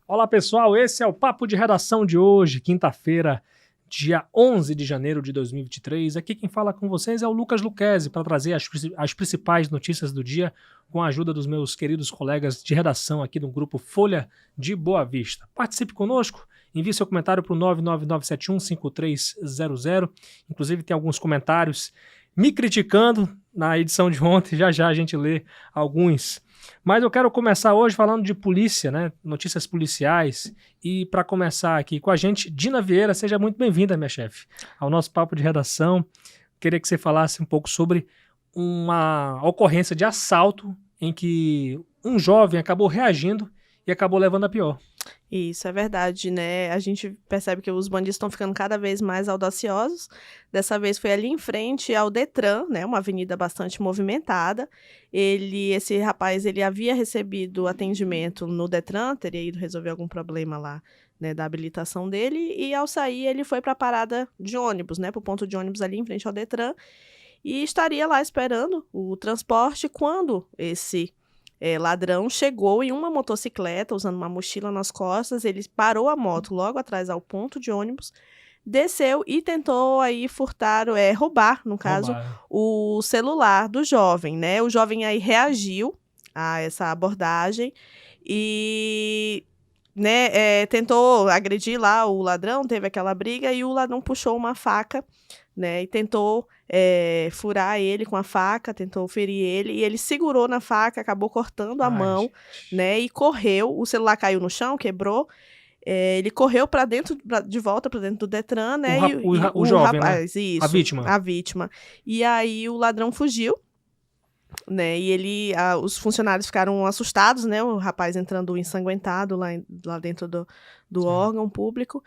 Olá pessoal, esse é o Papo de Redação de hoje, quinta-feira, dia 11 de janeiro de 2023. Aqui quem fala com vocês é o Lucas Luquezzi para trazer as principais notícias do dia com a ajuda dos meus queridos colegas de redação aqui do grupo Folha de Boa Vista. Participe conosco, envie seu comentário para o 999715300. Inclusive tem alguns comentários me criticando na edição de ontem, já a gente lê alguns. Mas eu quero começar hoje falando de polícia, né? Notícias policiais. E para começar aqui com a gente, Dina Vieira, seja muito bem-vinda, minha chefe, ao nosso papo de redação. Queria que você falasse um pouco sobre uma ocorrência de assalto em que um jovem acabou reagindo e acabou levando a pior. Isso, é verdade, né? A gente percebe que os bandidos estão ficando cada vez mais audaciosos. Dessa vez foi ali em frente ao Detran, né? Uma avenida bastante movimentada. Esse rapaz, ele havia recebido atendimento no Detran, teria ido resolver algum problema lá, né, da habilitação dele. E ao sair, ele foi para a parada de ônibus, né? Para o ponto de ônibus ali em frente ao Detran. E estaria lá esperando o transporte quando esse ladrão chegou em uma motocicleta, usando uma mochila nas costas. Ele parou a moto logo atrás ao ponto de ônibus, desceu e tentou aí roubar, no caso, o celular do jovem, né? O jovem aí reagiu a essa abordagem e, né, tentou agredir lá o ladrão, teve aquela briga e o ladrão puxou uma faca, né, e tentou furar ele com a faca, tentou ferir ele, e ele segurou na faca, acabou cortando a mão, né, e correu. O celular caiu no chão, quebrou. Ele correu de volta para dentro do Detran, né? O jovem, rapaz, né? Isso, a vítima. E aí o ladrão fugiu, né? E os funcionários ficaram assustados, né? O rapaz entrando ensanguentado lá dentro do órgão público.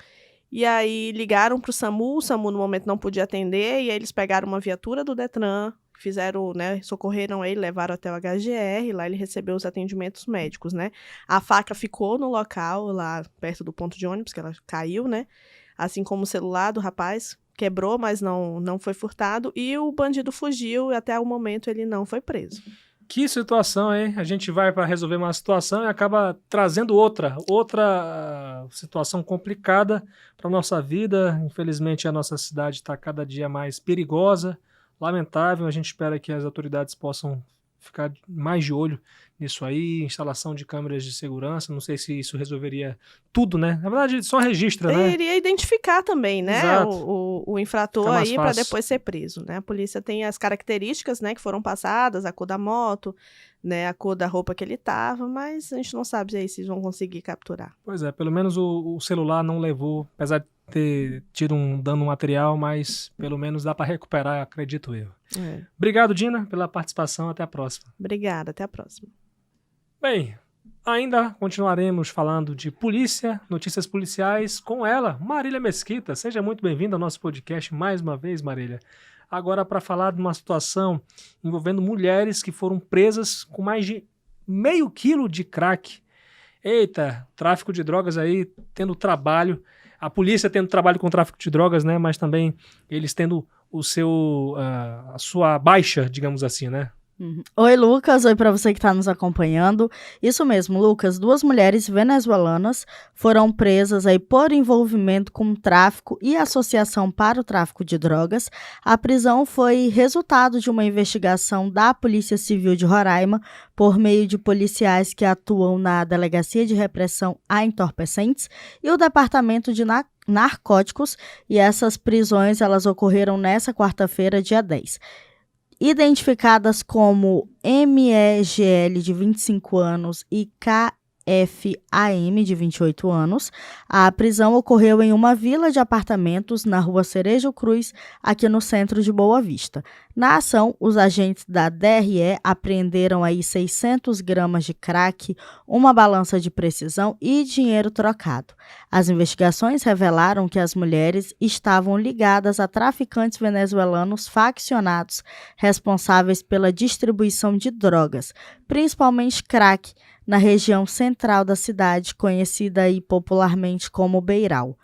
E aí ligaram para o SAMU no momento não podia atender, e aí eles pegaram uma viatura do Detran, fizeram, né, socorreram ele, levaram até o HGR, lá ele recebeu os atendimentos médicos, né? A faca ficou no local, lá perto do ponto de ônibus, que ela caiu, né? Assim como o celular do rapaz, quebrou, mas não foi furtado, e o bandido fugiu, e até o momento ele não foi preso. Que situação, hein? A gente vai para resolver uma situação e acaba trazendo outra situação complicada para a nossa vida. Infelizmente, a nossa cidade está cada dia mais perigosa, lamentável. A gente espera que as autoridades possam ficar mais de olho nisso aí, instalação de câmeras de segurança. Não sei se isso resolveria tudo, né? Na verdade, só registra, né? Iria identificar também, né, o infrator aí para depois ser preso, né? A polícia tem as características, né, que foram passadas, a cor da moto, né, a cor da roupa que ele tava, mas a gente não sabe aí se vão conseguir capturar. Pois é, pelo menos o celular não levou, apesar de ter tido um dano material, mas pelo menos dá para recuperar, acredito eu. Obrigado, Dina, pela participação. Até a próxima. Obrigada, até a próxima. Bem, ainda continuaremos falando de polícia, notícias policiais com ela, Marília Mesquita. Seja muito bem-vinda ao nosso podcast mais uma vez, Marília. Agora para falar de uma situação envolvendo mulheres que foram presas com mais de meio quilo de crack. Eita, tráfico de drogas aí tendo trabalho, a polícia tendo trabalho com tráfico de drogas, né? Mas também eles tendo a sua baixa, digamos assim, né? Oi, Lucas. Oi para você que está nos acompanhando. Isso mesmo, Lucas. 2 mulheres venezuelanas foram presas aí por envolvimento com tráfico e associação para o tráfico de drogas. A prisão foi resultado de uma investigação da Polícia Civil de Roraima por meio de policiais que atuam na Delegacia de Repressão a Entorpecentes e o Departamento de Narcóticos. E essas prisões elas ocorreram nessa quarta-feira, dia 10. Identificadas como MEGL, de 25 anos, e KFAM, de 28 anos, a prisão ocorreu em uma vila de apartamentos na rua Cerejo Cruz, aqui no centro de Boa Vista. Na ação, os agentes da DRE apreenderam aí 600 gramas de crack, uma balança de precisão e dinheiro trocado. As investigações revelaram que as mulheres estavam ligadas a traficantes venezuelanos faccionados responsáveis pela distribuição de drogas, principalmente crack, na região central da cidade, conhecida aí popularmente como Beiral.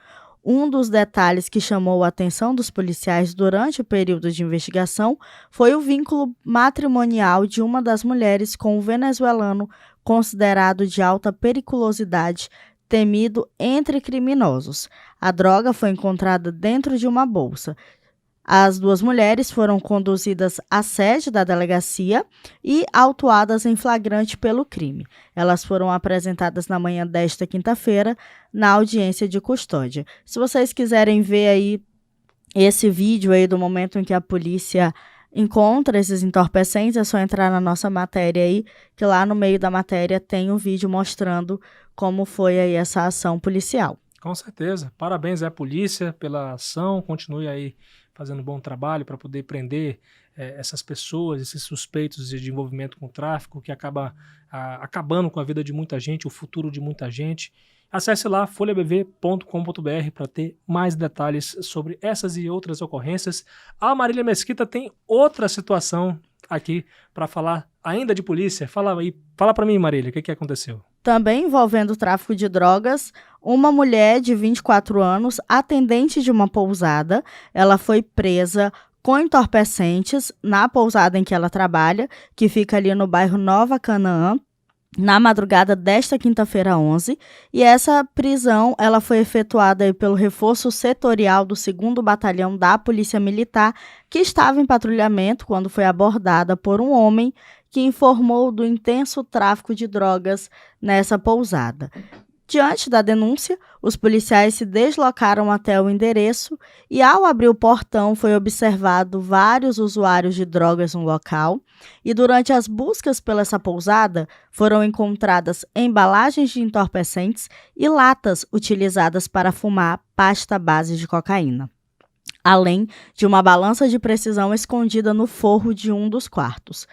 Um dos detalhes que chamou a atenção dos policiais durante o período de investigação foi o vínculo matrimonial de uma das mulheres com o venezuelano considerado de alta periculosidade, temido entre criminosos. A droga foi encontrada dentro de uma bolsa. As duas mulheres foram conduzidas à sede da delegacia e autuadas em flagrante pelo crime. Elas foram apresentadas na manhã desta quinta-feira na audiência de custódia. Se vocês quiserem ver aí esse vídeo aí do momento em que a polícia encontra esses entorpecentes, é só entrar na nossa matéria aí, que lá no meio da matéria tem um vídeo mostrando como foi aí essa ação policial. Com certeza. Parabéns à polícia pela ação, continue aí fazendo um bom trabalho para poder prender essas pessoas, esses suspeitos de envolvimento com o tráfico, que acaba acabando com a vida de muita gente, o futuro de muita gente. Acesse lá folhabv.com.br para ter mais detalhes sobre essas e outras ocorrências. A Marília Mesquita tem outra situação aqui para falar ainda de polícia. Fala para mim, Marília, o que aconteceu? Também envolvendo o tráfico de drogas, uma mulher de 24 anos, atendente de uma pousada, ela foi presa com entorpecentes na pousada em que ela trabalha, que fica ali no bairro Nova Canaã, na madrugada desta quinta-feira 11, e essa prisão ela foi efetuada aí pelo reforço setorial do 2º Batalhão da Polícia Militar, que estava em patrulhamento quando foi abordada por um homem que informou do intenso tráfico de drogas nessa pousada. Diante da denúncia, os policiais se deslocaram até o endereço e, ao abrir o portão, foi observado vários usuários de drogas no local. E durante as buscas pela essa pousada, foram encontradas embalagens de entorpecentes e latas utilizadas para fumar pasta base de cocaína, além de uma balança de precisão escondida no forro de um dos quartos.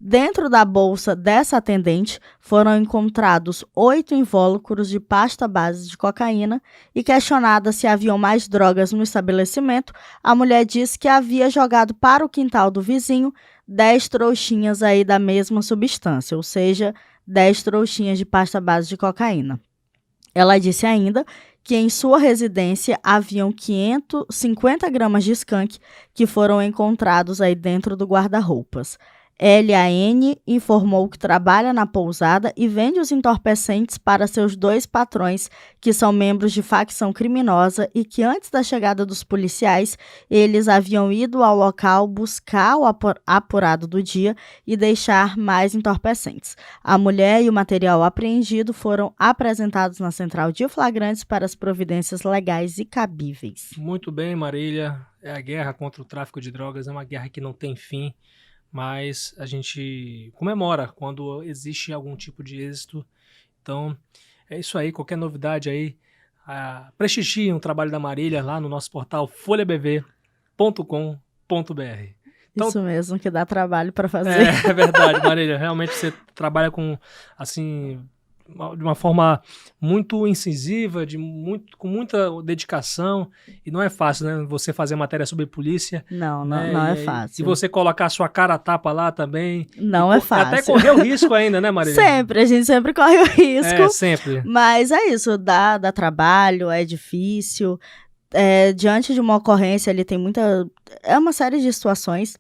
Dentro da bolsa dessa atendente foram encontrados 8 invólucros de pasta base de cocaína e, questionada se haviam mais drogas no estabelecimento, a mulher disse que havia jogado para o quintal do vizinho 10 trouxinhas aí da mesma substância, ou seja, 10 trouxinhas de pasta base de cocaína. Ela disse ainda que em sua residência haviam 550 gramas de skunk que foram encontrados aí dentro do guarda-roupas. LAN informou que trabalha na pousada e vende os entorpecentes para seus 2 patrões, que são membros de facção criminosa, e que antes da chegada dos policiais, eles haviam ido ao local buscar o apurado do dia e deixar mais entorpecentes. A mulher e o material apreendido foram apresentados na central de flagrantes para as providências legais e cabíveis. Muito bem, Marília. A guerra contra o tráfico de drogas é uma guerra que não tem fim, mas a gente comemora quando existe algum tipo de êxito. Então, é isso aí. Qualquer novidade aí, prestigiem o trabalho da Marília lá no nosso portal folhabv.com.br. Então, isso mesmo, que dá trabalho para fazer. É verdade, Marília. Realmente você trabalha com, assim, de uma forma muito incisiva, com muita dedicação, e não é fácil, né? Você fazer matéria sobre polícia. Não né? É fácil. E você colocar a sua cara a tapa lá também. Não é fácil. Até correr o risco ainda, né, Marília? Sempre, a gente sempre corre o risco. Sempre. Mas é isso, dá trabalho, é difícil. Diante de uma ocorrência ali tem uma série de situações.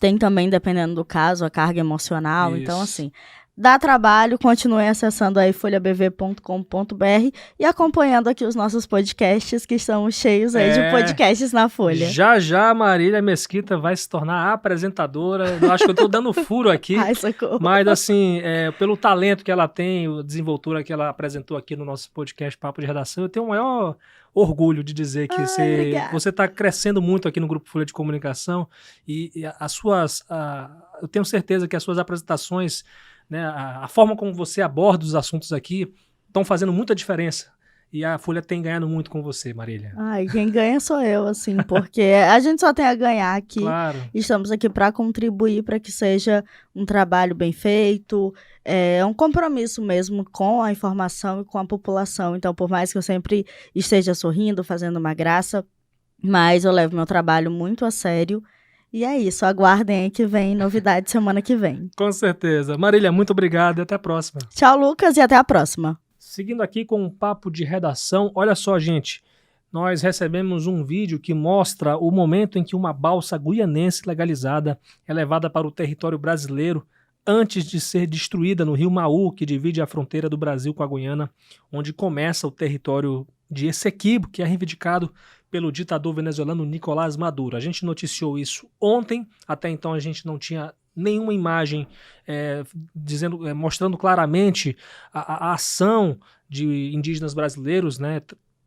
Tem também, dependendo do caso, a carga emocional. Isso. Então, assim, dá trabalho, continue acessando aí folhabv.com.br e acompanhando aqui os nossos podcasts, que estão cheios aí de podcasts na Folha. Já a Marília Mesquita vai se tornar apresentadora. Eu acho que eu tô dando furo aqui. Ai, socorro. Mas, assim, pelo talento que ela tem, a desenvoltura que ela apresentou aqui no nosso podcast Papo de Redação, eu tenho o maior orgulho de dizer que você está crescendo muito aqui no Grupo Folha de Comunicação e eu tenho certeza que as suas apresentações, né, a forma como você aborda os assuntos aqui estão fazendo muita diferença. E a Folha tem ganhado muito com você, Marília. Ai, quem ganha sou eu, assim, porque a gente só tem a ganhar aqui. Claro. Estamos aqui para contribuir para que seja um trabalho bem feito, um compromisso mesmo com a informação e com a população. Então, por mais que eu sempre esteja sorrindo, fazendo uma graça, mas eu levo meu trabalho muito a sério. E é isso, aguardem aí que vem novidade semana que vem. Com certeza. Marília, muito obrigado e até a próxima. Tchau, Lucas, e até a próxima. Seguindo aqui com um papo de redação, olha só, gente, nós recebemos um vídeo que mostra o momento em que uma balsa guianense legalizada é levada para o território brasileiro antes de ser destruída no rio Maú, que divide a fronteira do Brasil com a Guiana, onde começa o território de Essequibo, que é reivindicado pelo ditador venezuelano Nicolás Maduro. A gente noticiou isso ontem, até então a gente não tinha nenhuma imagem mostrando claramente a ação de indígenas brasileiros, né,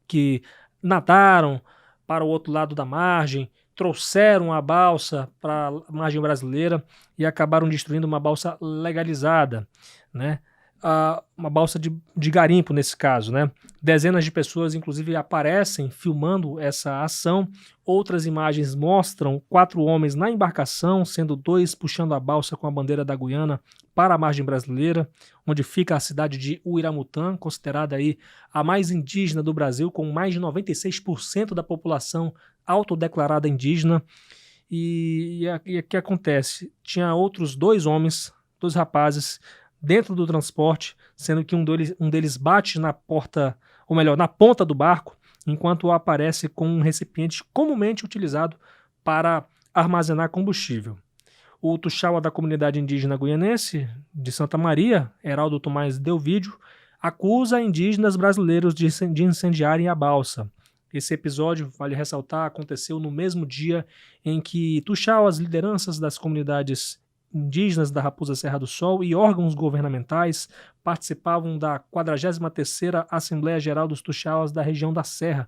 que nadaram para o outro lado da margem, trouxeram a balsa para a margem brasileira e acabaram destruindo uma balsa legalizada, né? Uma balsa de garimpo nesse caso, né? Dezenas de pessoas, inclusive, aparecem filmando essa ação. Outras imagens mostram 4 homens na embarcação, sendo 2 puxando a balsa com a bandeira da Guiana para a margem brasileira, onde fica a cidade de Uiramutã, considerada aí a mais indígena do Brasil, com mais de 96% da população autodeclarada indígena. E o que acontece? Tinha outros 2 homens, 2 rapazes, dentro do transporte, sendo que um deles bate na porta, ou melhor, na ponta do barco, enquanto aparece com um recipiente comumente utilizado para armazenar combustível. O Tuxaua da comunidade indígena guianense de Santa Maria, Heraldo Tomás Delvídio, acusa indígenas brasileiros de incendiarem a balsa. Esse episódio, vale ressaltar, aconteceu no mesmo dia em que Tuxaua, as lideranças das comunidades indígenas da Raposa Serra do Sol e órgãos governamentais participavam da 43ª Assembleia Geral dos Tuxauas da região da Serra,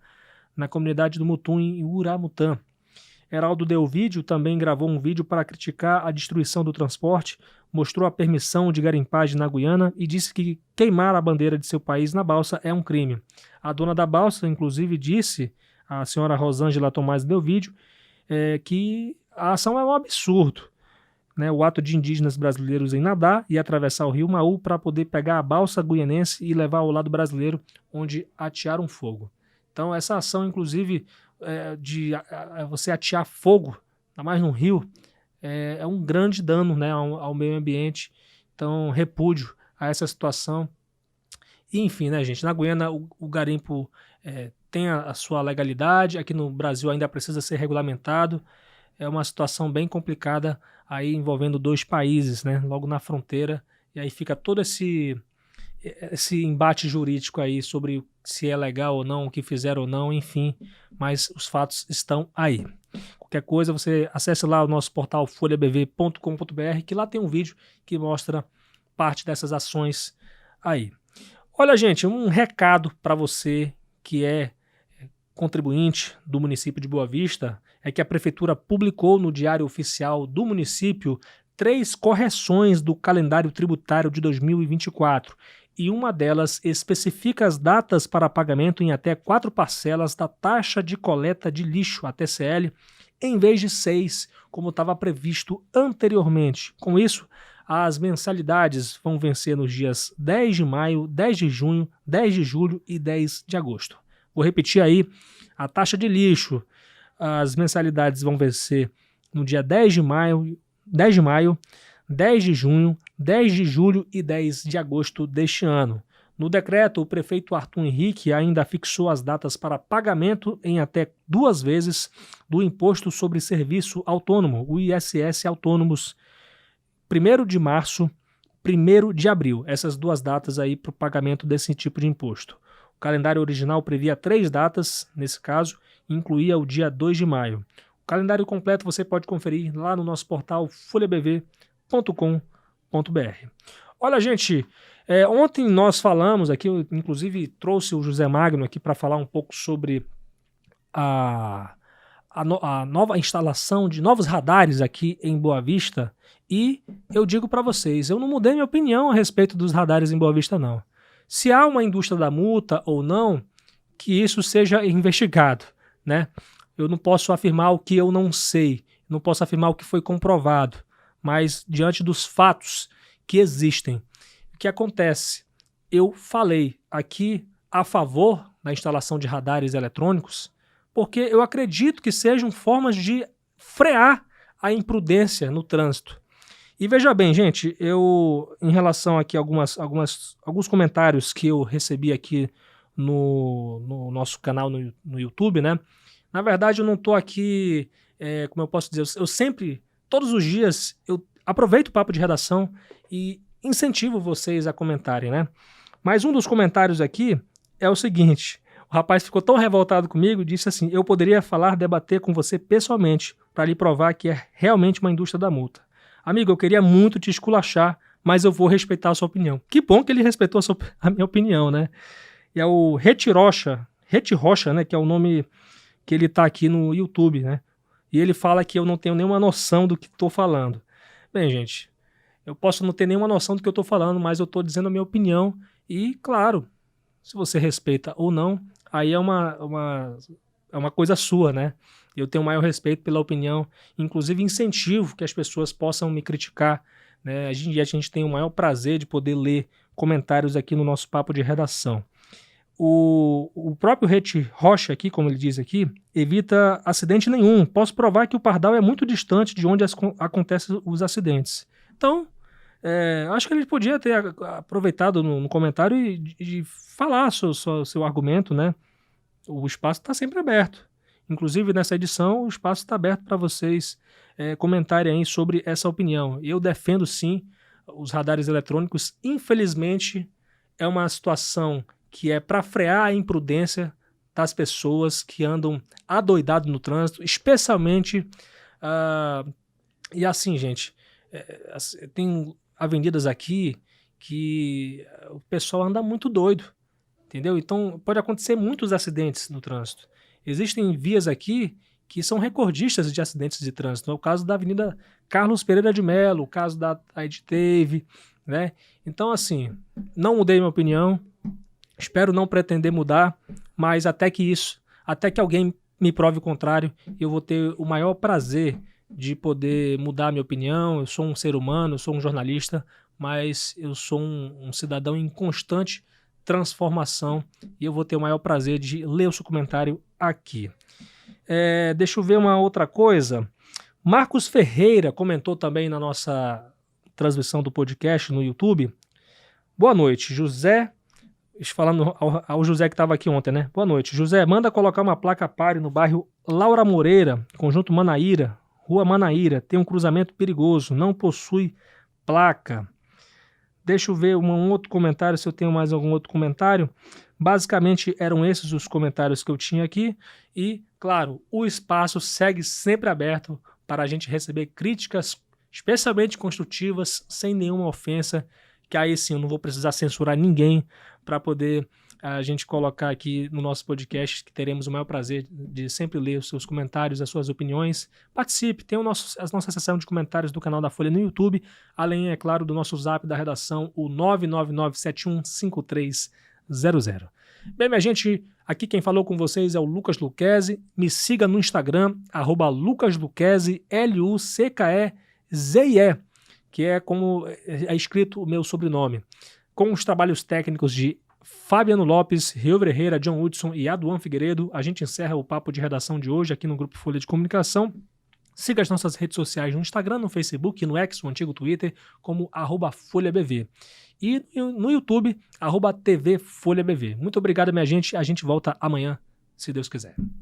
na comunidade do Mutum, em Uramutã. Heraldo Delvídio também gravou um vídeo para criticar a destruição do transporte, mostrou a permissão de garimpagem na Guiana e disse que queimar a bandeira de seu país na balsa é um crime. A dona da balsa, inclusive, disse, a senhora Rosângela Tomás Delvídio, que a ação é um absurdo. Né, o ato de indígenas brasileiros em nadar e atravessar o rio Maú para poder pegar a balsa guianense e levar ao lado brasileiro, onde atearam fogo. Então essa ação, inclusive, de você atear fogo, ainda mais no rio, é um grande dano, né, ao meio ambiente. Então repúdio a essa situação. E, enfim, né, gente, na Guiana o garimpo tem a sua legalidade, aqui no Brasil ainda precisa ser regulamentado. É uma situação bem complicada aí envolvendo 2 países, né, logo na fronteira, e aí fica todo esse embate jurídico aí sobre se é legal ou não, o que fizeram ou não, enfim, mas os fatos estão aí. Qualquer coisa, você acesse lá o nosso portal folhabv.com.br, que lá tem um vídeo que mostra parte dessas ações aí. Olha, gente, um recado para você que é contribuinte do município de Boa Vista é que a prefeitura publicou no Diário Oficial do município 3 correções do calendário tributário de 2024 e uma delas especifica as datas para pagamento em até 4 parcelas da taxa de coleta de lixo, a TCL, em vez de 6, como estava previsto anteriormente. Com isso, as mensalidades vão vencer nos dias 10 de maio, 10 de junho, 10 de julho e 10 de agosto. Vou repetir aí, a taxa de lixo, as mensalidades vão vencer no dia 10 de maio, 10 de junho, 10 de julho e 10 de agosto deste ano. No decreto, o prefeito Arthur Henrique ainda fixou as datas para pagamento em até 2 vezes do Imposto sobre Serviço Autônomo, o ISS Autônomos, 1º de março, 1º de abril. Essas 2 datas aí para o pagamento desse tipo de imposto. O calendário original previa 3 datas, nesse caso, e incluía o dia 2 de maio. O calendário completo você pode conferir lá no nosso portal folhabv.com.br. Olha, gente, ontem nós falamos aqui, eu inclusive trouxe o José Magno aqui para falar um pouco sobre a nova instalação de novos radares aqui em Boa Vista, e eu digo para vocês, eu não mudei minha opinião a respeito dos radares em Boa Vista, não. Se há uma indústria da multa ou não, que isso seja investigado, né? Eu não posso afirmar o que eu não sei, não posso afirmar o que foi comprovado, mas diante dos fatos que existem, o que acontece? Eu falei aqui a favor da instalação de radares eletrônicos, porque eu acredito que sejam formas de frear a imprudência no trânsito. E veja bem, gente, em relação aqui a alguns comentários que eu recebi aqui no nosso canal no YouTube, né? Na verdade, eu não estou aqui, como eu posso dizer, eu sempre, todos os dias, eu aproveito o papo de redação e incentivo vocês a comentarem, né? Mas um dos comentários aqui é o seguinte: o rapaz ficou tão revoltado comigo, disse assim: eu poderia debater com você pessoalmente para lhe provar que é realmente uma indústria da multa. Amigo, eu queria muito te esculachar, mas eu vou respeitar a sua opinião. Que bom que ele respeitou a minha opinião, né? E é o Reti Rocha, né, que é o nome que ele tá aqui no YouTube, né? E ele fala que eu não tenho nenhuma noção do que estou falando. Bem, gente, eu posso não ter nenhuma noção do que eu estou falando, mas eu estou dizendo a minha opinião e, claro, se você respeita ou não, aí é uma coisa sua, né? Eu tenho o maior respeito pela opinião, inclusive incentivo que as pessoas possam me criticar, né? A gente tem o maior prazer de poder ler comentários aqui no nosso papo de redação. O próprio Reti Rocha aqui, como ele diz aqui, evita acidente nenhum. Posso provar que o Pardal é muito distante de onde acontecem os acidentes. Então, acho que ele podia ter aproveitado no comentário e falar seu argumento, né? O espaço está sempre aberto. Inclusive, nessa edição, o espaço está aberto para vocês comentarem aí sobre essa opinião. Eu defendo, sim, os radares eletrônicos. Infelizmente, é uma situação que é para frear a imprudência das pessoas que andam adoidados no trânsito, especialmente... e assim, gente, tem avenidas aqui que o pessoal anda muito doido, entendeu? Então, pode acontecer muitos acidentes no trânsito. Existem vias aqui que são recordistas de acidentes de trânsito. É o caso da Avenida Carlos Pereira de Melo, o caso da Edteve, né? Então, assim, não mudei minha opinião, espero não pretender mudar, mas até que alguém me prove o contrário, eu vou ter o maior prazer de poder mudar minha opinião. Eu sou um ser humano, eu sou um jornalista, mas eu sou um cidadão em constante transformação e eu vou ter o maior prazer de ler o seu comentário aqui. Deixa eu ver uma outra coisa. Marcos Ferreira comentou também na nossa transmissão do podcast no YouTube. Boa noite, José. Falando ao José que estava aqui ontem, né? Boa noite. José, manda colocar uma placa pare no bairro Laura Moreira, Conjunto Manaíra, Rua Manaíra. Tem um cruzamento perigoso, não possui placa. Deixa eu ver um outro comentário, se eu tenho mais algum outro comentário. Basicamente eram esses os comentários que eu tinha aqui. E, claro, o espaço segue sempre aberto para a gente receber críticas, especialmente construtivas, sem nenhuma ofensa, que aí sim eu não vou precisar censurar ninguém para poder a gente colocar aqui no nosso podcast, que teremos o maior prazer de sempre ler os seus comentários, as suas opiniões. Participe, tem a nossa sessão de comentários do canal da Folha no YouTube, além, é claro, do nosso zap da redação, o 999715300. Bem, minha gente, aqui quem falou com vocês é o Lucas Lucchesi. Me siga no Instagram, @LucasLuchesi, LuCKEZIE, que é como é escrito o meu sobrenome, com os trabalhos técnicos de Fabiano Lopes, Rio Ferreira, John Hudson e Aduan Figueiredo. A gente encerra o papo de redação de hoje aqui no Grupo Folha de Comunicação. Siga as nossas redes sociais no Instagram, no Facebook, no X, o antigo Twitter, como @FolhaBV. E no YouTube, @TV Folha BV. Muito obrigado, minha gente. A gente volta amanhã, se Deus quiser.